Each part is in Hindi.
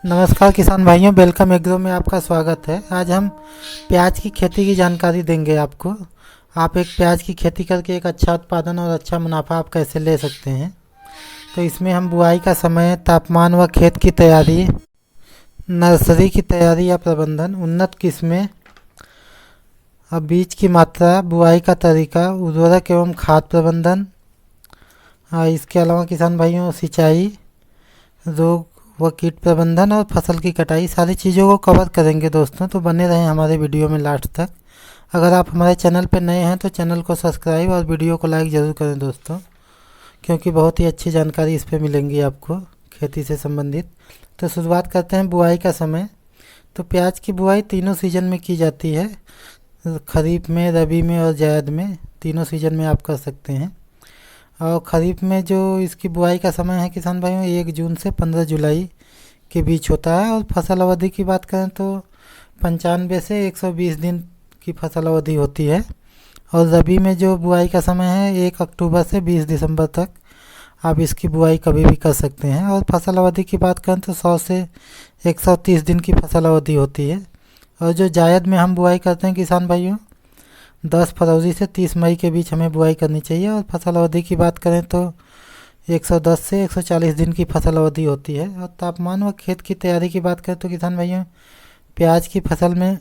नमस्कार किसान भाइयों, वेलकम एग्रो में आपका स्वागत है। आज हम प्याज की खेती की जानकारी देंगे आपको। आप एक प्याज की खेती करके एक अच्छा उत्पादन और अच्छा मुनाफा आप कैसे ले सकते हैं। तो इसमें हम बुआई का समय, तापमान व खेत की तैयारी, नर्सरी की तैयारी या प्रबंधन, उन्नत किस्में, अब बीज की मात्रा, बुआई का तरीका, उर्वरक एवं खाद प्रबंधन, इसके अलावा किसान भाइयों सिंचाई, रोग व कीट प्रबंधन और फसल की कटाई, सारी चीज़ों को कवर करेंगे दोस्तों। तो बने रहें हमारे वीडियो में लास्ट तक। अगर आप हमारे चैनल पर नए हैं तो चैनल को सब्सक्राइब और वीडियो को लाइक ज़रूर करें दोस्तों, क्योंकि बहुत ही अच्छी जानकारी इस पर मिलेंगी आपको खेती से संबंधित। तो शुरुआत करते हैं बुआई का समय। तो प्याज की बुआई तीनों सीजन में की जाती है, खरीफ में, रबी में और जायद में, तीनों सीजन में आप कर सकते हैं। और ख़रीफ में जो इसकी बुआई का समय है किसान भाइयों, 1 जून से 15 जुलाई के बीच होता है। और फसल अवधि की बात करें तो 95 से 120 दिन की फसल अवधि होती है। और रबी में जो बुआई का समय है 1 अक्टूबर से 20 दिसंबर तक आप इसकी बुआई कभी भी कर सकते हैं। और फसल अवधि की बात करें तो 100 से 130 दिन की फसल अवधि होती है। और जो जायद में हम बुआई करते हैं किसान भाइयों, 10 फरवरी से 30 मई के बीच हमें बुआई करनी चाहिए। और फसल अवधि की बात करें तो 110 से 140 दिन की फसल अवधि होती है। और तापमान व खेत की तैयारी की बात करें तो किसान भाइयों, प्याज की फसल में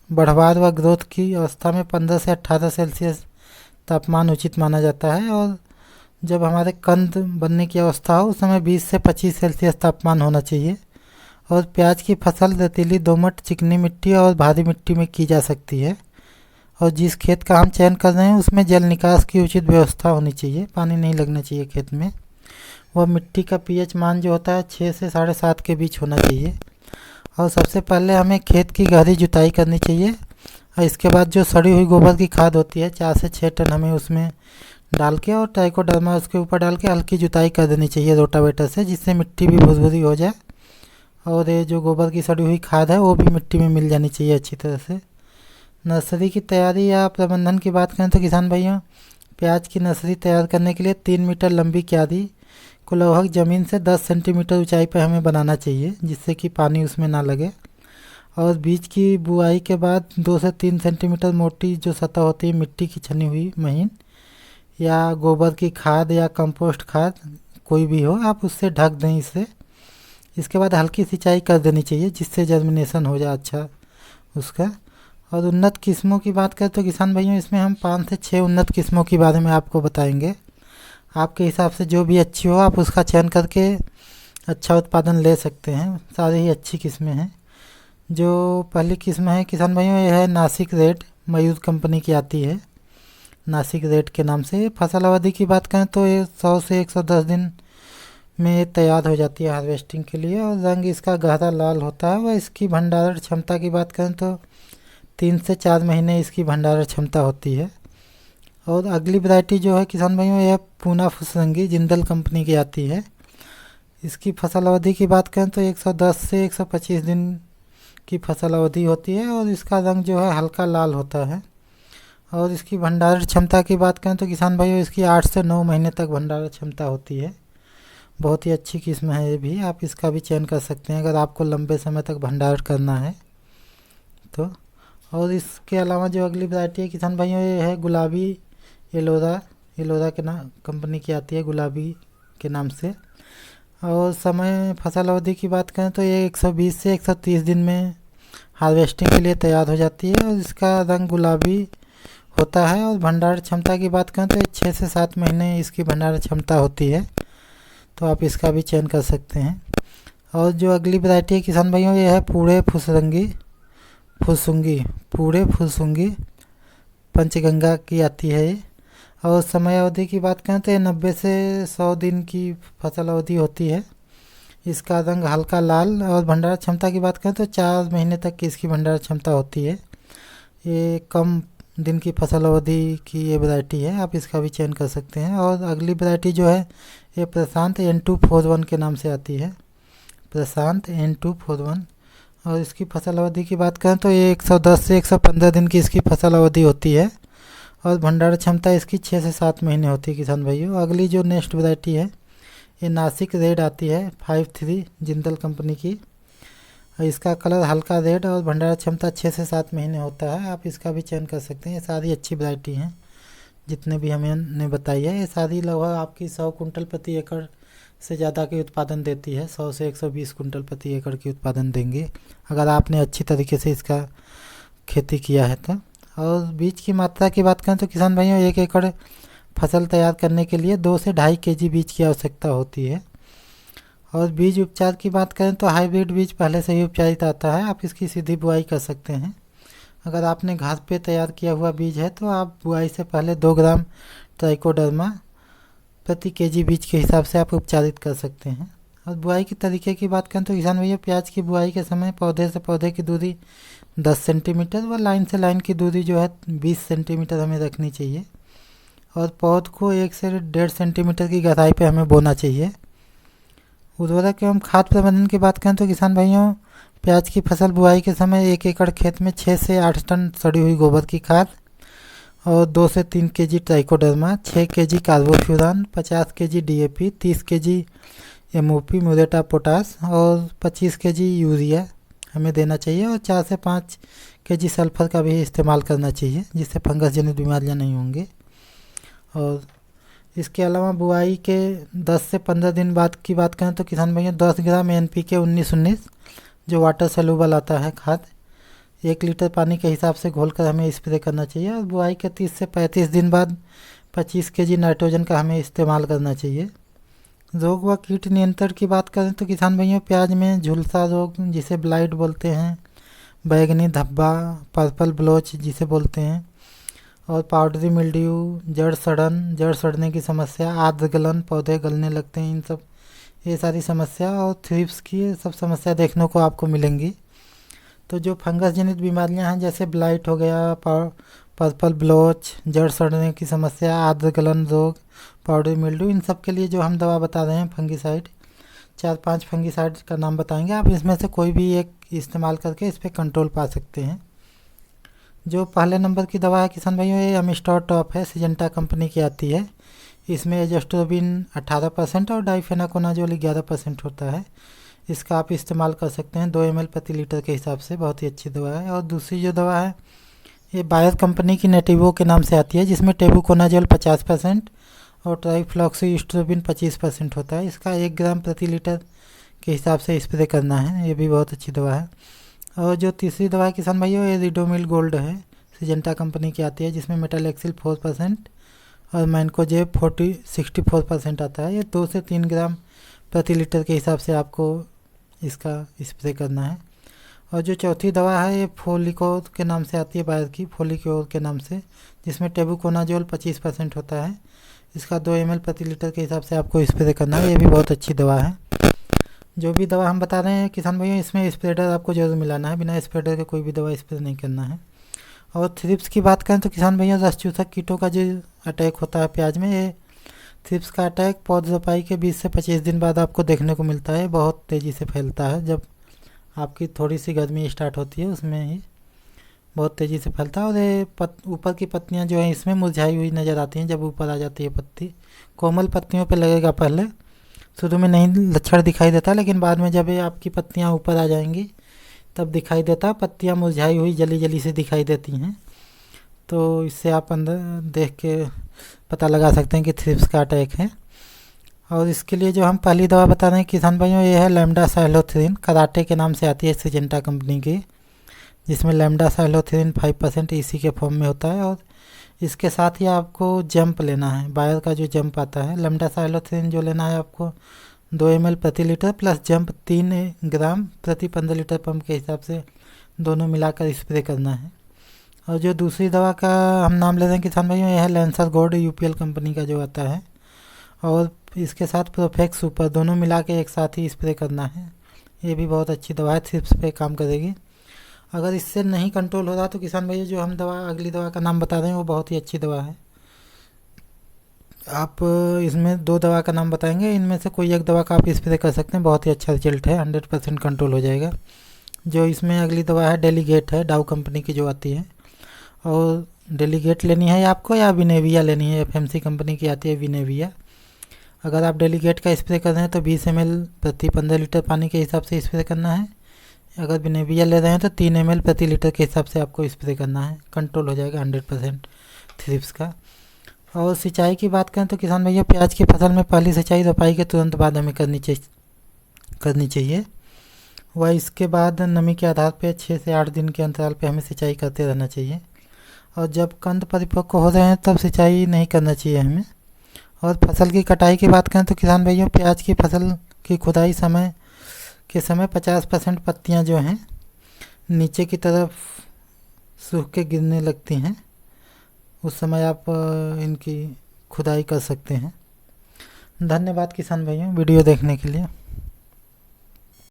बढ़वार व ग्रोथ की अवस्था में 15 से 18 सेल्सियस तापमान उचित माना जाता है। और जब हमारे कंद बनने की अवस्था हो उस समय 20 से 25 सेल्सियस तापमान होना चाहिए। और प्याज की फसल रेतीली, दोमट, चिकनी मिट्टी और भारी मिट्टी में की जा सकती है। और जिस खेत का हम चयन कर रहे हैं उसमें जल निकास की उचित व्यवस्था होनी चाहिए, पानी नहीं लगना चाहिए खेत में। वह मिट्टी का पीएच मान जो होता है 6 से 7.5 के बीच होना चाहिए। और सबसे पहले हमें खेत की गहरी जुताई करनी चाहिए। और इसके बाद जो सड़ी हुई गोबर की खाद होती है 4 से 6 टन हमें उसमें डाल के और ट्राइकोडर्मा उसके ऊपर डाल के हल्की जुताई कर देनी चाहिए रोटावेटर से, जिससे मिट्टी भी भुरभुरी हो जाए और ये जो गोबर की सड़ी हुई खाद है वो भी मिट्टी में मिल जानी चाहिए अच्छी तरह से। नर्सरी की तैयारी या प्रबंधन की बात करें तो किसान भाइयों, प्याज की नर्सरी तैयार करने के लिए 3 मीटर लंबी क्यारी को लगभग ज़मीन से 10 सेंटीमीटर ऊंचाई पर हमें बनाना चाहिए, जिससे कि पानी उसमें ना लगे। और बीज की बुआई के बाद 2 से 3 सेंटीमीटर मोटी जो सतह होती है मिट्टी की छनी हुई महीन, या गोबर की खाद या कंपोस्ट खाद कोई भी हो, आप उससे ढक दें इसे। इसके बाद हल्की सिंचाई कर देनी चाहिए, जिससे जर्मिनेशन हो जाए अच्छा उसका। और उन्नत किस्मों की बात करें तो किसान भाइयों, इसमें हम 5 से 6 उन्नत किस्मों के बारे में आपको बताएंगे। आपके हिसाब से जो भी अच्छी हो आप उसका चयन करके अच्छा उत्पादन ले सकते हैं। सारी ही अच्छी किस्में हैं। जो पहली किस्म है किसान भाइयों, ये है नासिक रेड, मयूर कंपनी की आती है नासिक रेड के नाम से। फसल अवधि की बात करें तो ये 100 से 110 दिन में तैयार हो जाती है हार्वेस्टिंग के लिए। और रंग इसका गहरा लाल होता है। वह इसकी भंडारण क्षमता की बात करें तो 3 से 4 महीने इसकी भंडारण क्षमता होती है। और अगली वैरायटी जो है किसान भाइयों, यह पूना फुसरंगी जिंदल कंपनी की आती है। इसकी फसल अवधि की बात करें तो 110 से 125 दिन की फसल अवधि होती है। और इसका रंग जो है हल्का लाल होता है। और इसकी भंडारण क्षमता की बात करें तो किसान भाइयों, इसकी 8 से 9 महीने तक भंडारण क्षमता होती है। बहुत ही अच्छी किस्म है ये भी, आप इसका भी चयन कर सकते हैं अगर आपको लंबे समय तक भंडारण करना है तो। और इसके अलावा जो अगली वैरायटी है किसान भाइयों, ये है गुलाबी एलोरा, एलोरा के नाम कंपनी की आती है गुलाबी के नाम से। और समय फसल अवधि की बात करें तो ये 120 से 130 दिन में हार्वेस्टिंग के लिए तैयार हो जाती है। और इसका रंग गुलाबी होता है। और भंडारण क्षमता की बात करें तो 6 से 7 महीने इसकी भंडारण क्षमता होती है, तो आप इसका भी चयन कर सकते हैं। और जो अगली वैरायटी है किसान भाइयों, ये है पूरे फुसुंगी पंचगंगा की आती है ये। और समय अवधि की बात करें तो ये 90 से 100 दिन की फसल अवधि होती है। इसका रंग हल्का लाल। और भंडारण क्षमता की बात करें तो 4 महीने तक की इसकी भंडारण क्षमता होती है। ये कम दिन की फसल अवधि की ये वैरायटी है, आप इसका भी चयन कर सकते हैं। और अगली वैरायटी जो है ये प्रशांत N241 के नाम से आती है, प्रशांत N241। और इसकी फसल अवधि की बात करें तो ये 110 से 115 दिन की इसकी फसल अवधि होती है। और भंडारण क्षमता इसकी 6 से 7 महीने होती है किसान भाइयों। अगली जो नेक्स्ट वैरायटी है ये नासिक रेड आती है 53 जिंदल कंपनी की। और इसका कलर हल्का रेड और भंडारण क्षमता 6 से 7 महीने होता है। आप इसका भी चयन कर सकते हैं। ये सारी अच्छी वैरायटी हैं जितने भी हमने बताई है। ये सारी लगभग आपकी 100 कुंटल प्रति एकड़ से ज़्यादा की उत्पादन देती है। 100 से 120 कुंटल प्रति एकड़ की उत्पादन देंगे अगर आपने अच्छी तरीके से इसका खेती किया है तो। और बीज की मात्रा की बात करें तो किसान भाइयों 1 एकड़ फसल तैयार करने के लिए 2 से 2.5 केजी बीज की आवश्यकता होती है। और बीज उपचार की बात करें तो हाइब्रिड बीज पहले से ही उपचारित आता है, आप इसकी सीधी बुआई कर सकते हैं। अगर आपने घास पे तैयार किया हुआ बीज है तो आप बुआई से पहले 2 ग्राम ट्राइकोडर्मा प्रति केजी बीज के हिसाब से आप उपचारित कर सकते हैं। और बुआई के तरीके की बात करें तो किसान भैया प्याज की बुआई के समय पौधे से पौधे की दूरी 10 सेंटीमीटर व लाइन से लाइन की दूरी जो है 20 सेंटीमीटर हमें रखनी चाहिए। और पौध को 1 से 1.5 सेंटीमीटर की गहराई पे हमें बोना चाहिए। उर्वरक एवं खाद प्रबंधन की बात करें तो किसान भाइयों प्याज की फसल बुआई के समय 1 एकड़ खेत में 6 से 8 टन सड़ी हुई गोबर की खाद और 2 से 3 KG trichoderma, 6 KG carbofuran, 50 KG DAP, 30 KG MOP muriate of potash और 25 केजी यूरिया हमें देना चाहिए। और 4 से 5 केजी सल्फर का भी इस्तेमाल करना चाहिए जिससे फंगस जनित बीमारियां नहीं होंगी। और इसके अलावा बुआई के 10 से 15 दिन बाद की बात करें तो किसान भाइयों 10 ग्राम NPK 19-19 जो वाटर सलूबल आता है खाद 1 लीटर पानी के हिसाब से घोलकर हमें स्प्रे करना चाहिए। और बुआई के 30 से 35 दिन बाद 25 केजी नाइट्रोजन का हमें इस्तेमाल करना चाहिए। रोग व कीट नियंत्रण की बात करें तो किसान भाइयों प्याज में झुलसा रोग जिसे ब्लाइट बोलते हैं, बैगनी धब्बा, पर्पल ब्लोच जिसे बोलते हैं, और पाउडरी मिल्ड्यू, जड़ सड़ने की समस्या, आर्द्र गलन, पौधे गलने लगते हैं, इन सब ये सारी समस्या और थ्रिप्स की ये सब समस्या देखने को आपको मिलेंगी। तो जो फंगस जनित बीमारियां हैं जैसे ब्लाइट हो गया, पर्पल ब्लोच, जड़ सड़ने की समस्या, आर्द्र गलन रोग, पाउडरी मिल्ड्यू, इन सब के लिए जो हम दवा बता रहे हैं फंगिसाइड 4-5 फंगिसाइड का नाम बताएंगे। आप इसमें से कोई भी एक इस्तेमाल करके इस पर कंट्रोल पा सकते हैं। जो पहले नंबर की दवा है किसान भाइयों ये अमिस्टोर टॉप है, सिजेंटा कंपनी की आती है। इसमें एजेस्ट्रोबिन 18% और डाइफेनाकोनाजोल 11% होता है। इसका आप इस्तेमाल कर सकते हैं 2 ml प्रति लीटर के हिसाब से, बहुत ही अच्छी दवा है। और दूसरी जो दवा है ये बायर कंपनी की नेटिवो के नाम से आती है जिसमें टेबुकोनाजोल 50% और ट्राइफ्लॉक्सीस्ट्रोबिन 25% होता है। इसका 1 ग्राम प्रति लीटर के हिसाब से स्प्रे करना है, ये भी बहुत अच्छी दवा है। और जो तीसरी दवा है किसान भाइयों ये रिडोमिल गोल्ड है, सिजेंटा कंपनी की आती है जिसमें मेटालेक्सिल 4% और मैनकोजेब 64% आता है। ये 2 से 3 ग्राम प्रति लीटर के हिसाब से आपको इसका स्प्रे करना है। और जो चौथी दवा है ये फोलिकोर के नाम से आती है, बायर की फोलिकोर के नाम से, जिसमें टेबुकोनाजोल 25% होता है। इसका 2 ml प्रति लीटर के हिसाब से आपको स्प्रे करना है, ये भी बहुत अच्छी दवा है। जो भी दवा हम बता रहे हैं किसान भाइयों इसमें स्प्रेडर आपको जरूर मिलाना है, बिना स्प्रेडर के कोई भी दवा स्प्रे नहीं करना है। और थ्रिप्स की बात करें तो किसान भैया रस चूसक कीटों का जो अटैक होता है प्याज में, ये थ्रिप्स का अटैक पौध रोपाई के 20 से 25 दिन बाद आपको देखने को मिलता है। बहुत तेज़ी से फैलता है, जब आपकी थोड़ी सी गर्मी स्टार्ट होती है उसमें ही बहुत तेज़ी से फैलता है। और ये ऊपर की पत्तियां जो हैं इसमें मुरझाई हुई नज़र आती हैं। जब ऊपर आ जाती है पत्ती, कोमल पत्तियों पर लगेगा, पहले शुरू में नहीं लक्षण दिखाई देता, लेकिन बाद में जब ये आपकी पत्तियां ऊपर आ जाएंगी तब दिखाई देता, पत्तियां मुरझाई हुई जली जली से दिखाई देती हैं। तो इससे आप अंदर देख के पता लगा सकते हैं कि थ्रिप्स का अटैक है। और इसके लिए जो हम पहली दवा बता रहे हैं किसान भाइयों ये है लैम्डा साइलोथ्रिन, कराटे के नाम से आती है सिजेंटा कंपनी की, जिसमें लैम्डा साइलोथ्रिन 5% इसी के फॉर्म में होता है। और इसके साथ ही आपको जंप लेना है, बायर का जो जंप आता है, लैम्डा साइलोथ्रिन जो लेना है आपको 2 ml प्रति लीटर प्लस जंप 3 ग्राम प्रति 15 लीटर पंप के हिसाब से दोनों मिलाकर स्प्रे करना है। और जो दूसरी दवा का हम नाम ले रहे हैं किसान भाइयों यह है लेंसर गोल्ड UPL कंपनी का जो आता है, और इसके साथ प्रोफेक्स सुपर दोनों मिला के एक साथ ही स्प्रे करना है। ये भी बहुत अच्छी दवा है, थ्रिप्स पे काम करेगी। अगर इससे नहीं कंट्रोल हो रहा तो किसान भैया जो हम दवा अगली दवा का नाम बता रहे हैं वो बहुत ही अच्छी दवा है। आप इसमें 2 दवा का नाम बताएंगे, इनमें से कोई एक दवा का आप स्प्रे कर सकते हैं, बहुत ही अच्छा रिजल्ट है, 100% कंट्रोल हो जाएगा। जो इसमें अगली दवा है डेलीगेट है, डाउ कंपनी की जो आती है। और डेलीगेट लेनी है आपको या विनेविया लेनी है, FMC कंपनी की आती है विनेविया। अगर आप डेलीगेट का स्प्रे कर रहे हैं तो 20 ml प्रति 15 लीटर पानी के हिसाब से स्प्रे करना है। अगर बिनेविया ले रहे हैं तो 3 ml प्रति लीटर के हिसाब से आपको स्प्रे करना है, कंट्रोल हो जाएगा 100% थ्रिप्स का। और सिंचाई की बात करें तो किसान भैया प्याज की फसल में पहली सिंचाई रोपाई के तुरंत बाद हमें करनी चाहिए। वह इसके बाद नमी के आधार पर 6 से 8 दिन के अंतराल पर हमें सिंचाई करते रहना चाहिए। और जब कंद परिपक्व हो रहे हैं तब सिंचाई नहीं करना चाहिए हमें। और फसल की कटाई की बात करें तो किसान भाइयों प्याज की फसल की खुदाई के समय 50% पत्तियां जो हैं नीचे की तरफ सूख के गिरने लगती हैं, उस समय आप इनकी खुदाई कर सकते हैं। धन्यवाद किसान भाइयों वीडियो देखने के लिए।